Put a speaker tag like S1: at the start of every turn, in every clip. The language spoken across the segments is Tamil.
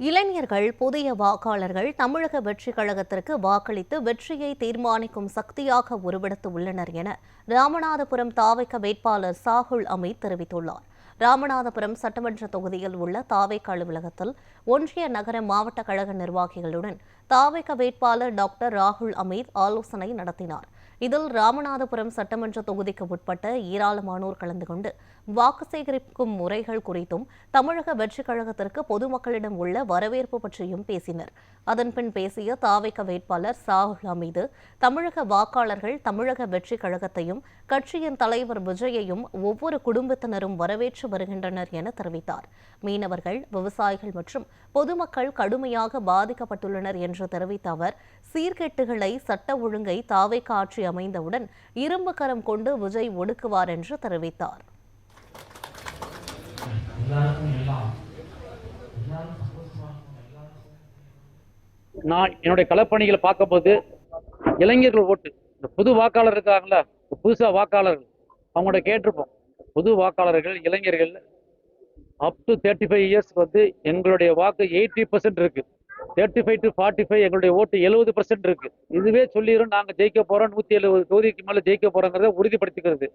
S1: இளைஞர்கள் புதிய வாக்காளர்கள் தமிழக வெற்றிக் கழகத்திற்கு வாக்களித்து வெற்றியை தீர்மானிக்கும் சக்தியாக உருவெடுத்து உள்ளனர் என ராமநாதபுரம் தாவைக்க வேட்பாளர் சாகுல் அமீத் தெரிவித்துள்ளார். ராமநாதபுரம் சட்டமன்ற தொகுதியில் உள்ள தாவைக்க அலுவலகத்தில் ஒன்றிய நகர மாவட்ட கழக நிர்வாகிகளுடன் தாவைக்க வேட்பாளர் டாக்டர் ராகுல் அமீத் ஆலோசனை நடத்தினார். இதில் ராமநாதபுரம் சட்டமன்ற தொகுதிக்கு உட்பட்ட ஏராளமானோர் கலந்து கொண்டு வாக்கு சேகரிக்கும் முறைகள் குறித்தும் தமிழக வெற்றிக் கழகத்திற்கு பொதுமக்களிடம் உள்ள வரவேற்பு பற்றியும் பேசினர். அதன்பின் பேசிய தாவைக்க வேட்பாளர் சாகுல் அமீது, தமிழக வாக்காளர்கள் தமிழக வெற்றிக் கழகத்தையும் கட்சியின் தலைவர் விஜயையும் ஒவ்வொரு குடும்பத்தினரும் வரவேற்று வருகின்றனர் என தெரிவித்தார். மீனவர்கள், விவசாயிகள் மற்றும் பொதுமக்கள் கடுமையாக பாதிக்கப்பட்டுள்ளனர் என்று தெரிவித்த அவர், சீர்கேட்டுகளை, சட்ட ஒழுங்கை தாவைக்க ஆட்சி அமைந்தவுடன் இரும்பு கரம் கொண்டு விஜய் ஒடுக்குவார் என்று தெரிவித்தார்.
S2: நான் என்னுடைய களப்பணிகளை பார்க்கும்போது இளைஞர்கள் ஓட்டு, இந்த புது வாக்காளர் இருக்காங்களா, புதுசா வாக்காளர்கள் அவங்களோட கேட்டிருப்போம். புது வாக்காளர்கள் இளைஞர்கள் அப் டு 35 இயர்ஸ் எங்களுடைய வாக்கு 80% இருக்கு. 35 to 45 எங்களுடைய ஓட்டு 70% இருக்கு. இதுவே சொல்லிடும், நாங்க ஜெயிக்க போறோம், 170 தொகுதிக்கு மேல ஜெயிக்க போறோங்கிறத உறுதிப்படுத்திக்கிறது.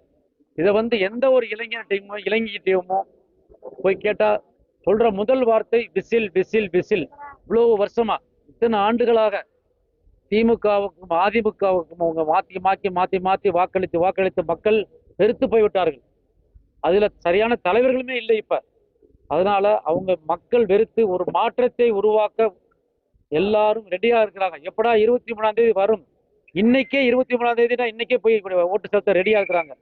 S2: இதை எந்த ஒரு இளைஞர்கிட்டையுமோ போய் கேட்டா சொல்ற முதல் வார்த்தை விசில் விசில் விசில். இவ்வளவு வருஷமா, இத்தனை ஆண்டுகளாக திமுகவுக்கும் அதிமுகவுக்கும் அவங்க மாத்தி வாக்களித்து மக்கள் வெறுத்து போய்விட்டார்கள். அதுல சரியான தலைவர்களுமே இல்லை இப்ப. அதனால அவங்க மக்கள் வெறுத்து ஒரு மாற்றத்தை உருவாக்க எல்லாரும் ரெடியா இருக்கிறாங்க. எப்படா 23ஆம் தேதி வரும், இன்னைக்கே 23ஆம் தேதினா இன்னைக்கே போய் ஓட்டு செலுத்த ரெடியா இருக்கிறாங்க.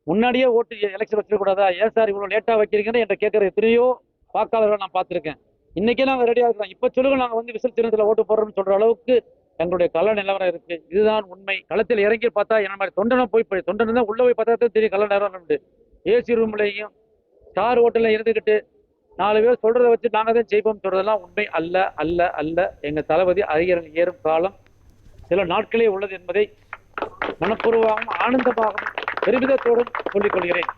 S2: முன்னாடியே ஓட்டு எலெக்ஷன் வச்சிடக்கூடாதா, ஏன் சார் இவ்வளவு லேட்டா வைக்கிறீங்கன்னு என்ற கேட்கிற எத்தனையோ வாக்காளர்கள் நான் பார்த்திருக்கேன். இன்னைக்கே நாங்க ரெடியா இருக்கிறோம், இப்ப சொல்லுங்க நாங்க விசில் சின்னத்துல ஓட்டு போடுறோம்னு சொல்ற அளவுக்கு எங்களுடைய கள நிலவரம் இருக்கு. இதுதான் உண்மை. களத்தில் இறங்கி பார்த்தா என்ன மாதிரி தொண்டனை தான் உள்ள போய் பார்த்தா தான் தெரியும் கள நிலவரம். ஏசி ரூம்லையும் ஸ்டார் ஹோட்டல்ல இருந்துகிட்டு 4 பேர் சொல்றதை வச்சு நாங்க தான் ஜெயிப்போம் சொல்றதெல்லாம் உண்மை அல்ல அல்ல அல்ல. எங்க தளபதி அதிகாரம் ஏறும் காலம் சில நாட்களே உள்ளது என்பதை மனப்பூர்வமாகவும் ஆனந்தமாகவும் பெருமிதத்தோடும் சொல்லிக் கொள்கிறேன்.